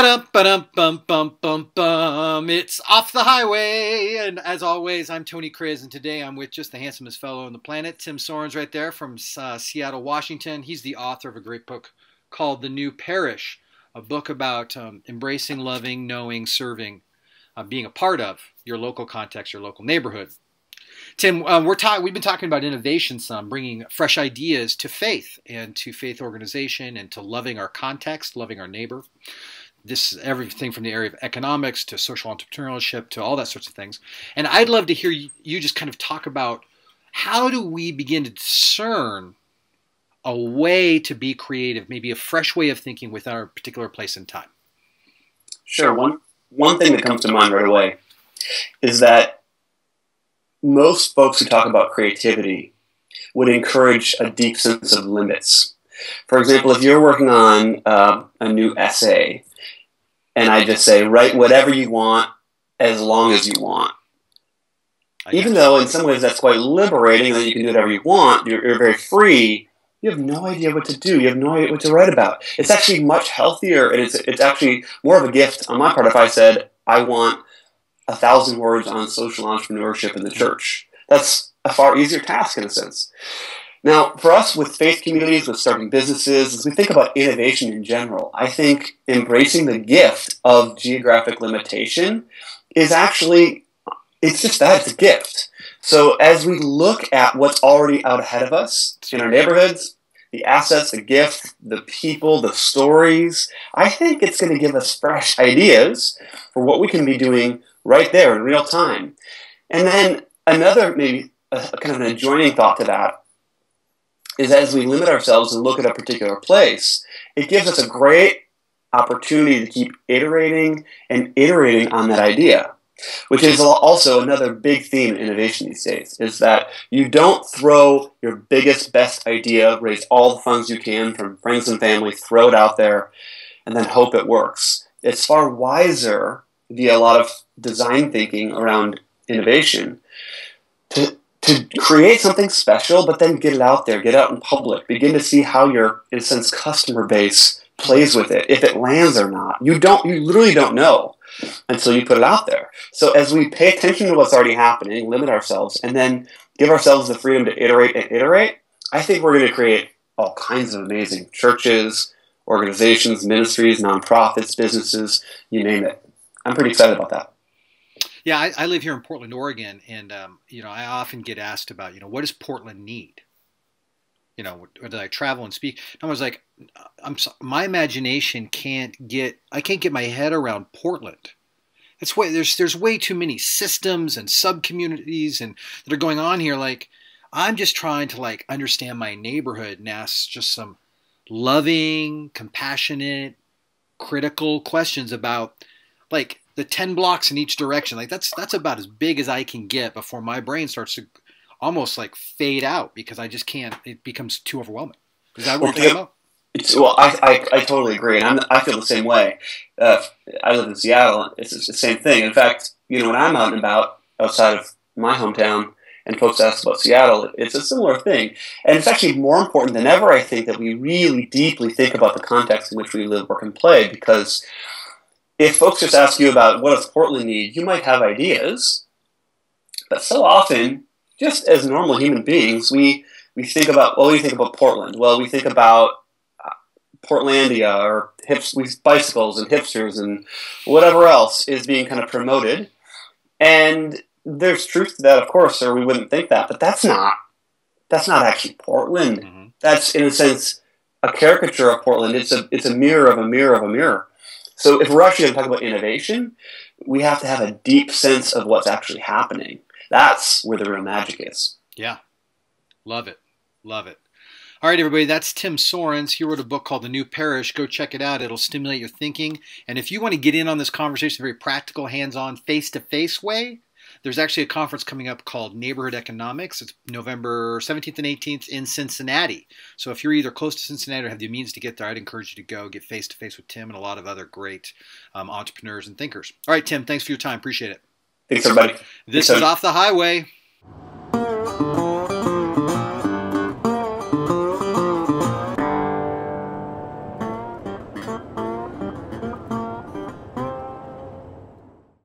Ba-dum, ba-dum, bum, bum, bum, bum. It's Off the Highway. And as always, I'm Tony Kriz, and today I'm with just the handsomest fellow on the planet, Tim Soerens, right there from Seattle, Washington. He's the author of a great book called The New Parish, a book about embracing, loving, knowing, serving, being a part of your local context, your local neighborhood. Tim, we've been talking about innovation some, bringing fresh ideas to faith and to faith organization and to loving our context, loving our neighbor. This is everything from the area of economics to social entrepreneurship to all that sorts of things. And I'd love to hear you just kind of talk about how do we begin to discern a way to be creative, maybe a fresh way of thinking with our particular place and time. Sure. One thing that comes to mind right away is that most folks who talk about creativity would encourage a deep sense of limits. For example, if you're working on a new essay, and I just say, write whatever you want as long as you want. Even though in some ways that's quite liberating, that you can do whatever you want, you're very free, you have no idea what to do. You have no idea what to write about. It's actually much healthier, and it's actually more of a gift on my part if I said, I want 1,000 words on social entrepreneurship in the church. That's a far easier task in a sense. Now, for us with faith communities, with starting businesses, as we think about innovation in general, I think embracing the gift of geographic limitation is actually, it's just that, it's a gift. So as we look at what's already out ahead of us in our neighborhoods, the assets, the gift, the people, the stories, I think it's going to give us fresh ideas for what we can be doing right there in real time. And then another, maybe a kind of an adjoining thought to that, is as we limit ourselves and look at a particular place, it gives us a great opportunity to keep iterating and iterating on that idea, which is also another big theme in innovation these days, is that you don't throw your biggest, best idea, raise all the funds you can from friends and family, throw it out there, and then hope it works. It's far wiser via a lot of design thinking around innovation to create something special, but then get it out there, get out in public, begin to see how your, in a sense, customer base plays with it, if it lands or not. You literally don't know until you put it out there. So as we pay attention to what's already happening, limit ourselves, and then give ourselves the freedom to iterate and iterate, I think we're going to create all kinds of amazing churches, organizations, ministries, nonprofits, businesses, you name it. I'm pretty excited about that. Yeah, I live here in Portland, Oregon, and I often get asked about, what does Portland need? Or did I travel and speak? And I was like, my imagination can't get my head around Portland. There's way too many systems and sub-communities that are going on here. Like, I'm just trying to understand my neighborhood and ask just some loving, compassionate, critical questions about the 10 blocks in each direction. That's about as big as I can get before my brain starts to almost fade out because I just can't. It becomes too overwhelming. Is that what you're talking about? I totally agree, and I feel the same way. I live in Seattle. It's the same thing. In fact, when I'm out and about outside of my hometown, and folks ask about Seattle, it's a similar thing. And it's actually more important than ever, I think, that we really deeply think about the context in which we live, work, and play, because if folks just ask you about what does Portland need, you might have ideas, but so often, just as normal human beings, we think about, we think about Portland. Well, we think about Portlandia or bicycles and hipsters and whatever else is being kind of promoted. And there's truth to that, of course, or we wouldn't think that, but that's not actually Portland. Mm-hmm. That's, in a sense, a caricature of Portland. It's a mirror of a mirror of a mirror. So if we're actually going to talk about innovation, we have to have a deep sense of what's actually happening. That's where the real magic is. Yeah. Love it. Love it. All right, everybody, that's Tim Soerens. He wrote a book called The New Parish. Go check it out. It'll stimulate your thinking. And if you want to get in on this conversation in a very practical, hands-on, face-to-face way, there's actually a conference coming up called Neighborhood Economics. It's November 17th and 18th in Cincinnati. So if you're either close to Cincinnati or have the means to get there, I'd encourage you to go get face-to-face with Tim and a lot of other great entrepreneurs and thinkers. All right, Tim, thanks for your time. Appreciate it. Thanks, everybody. This is Off the Highway.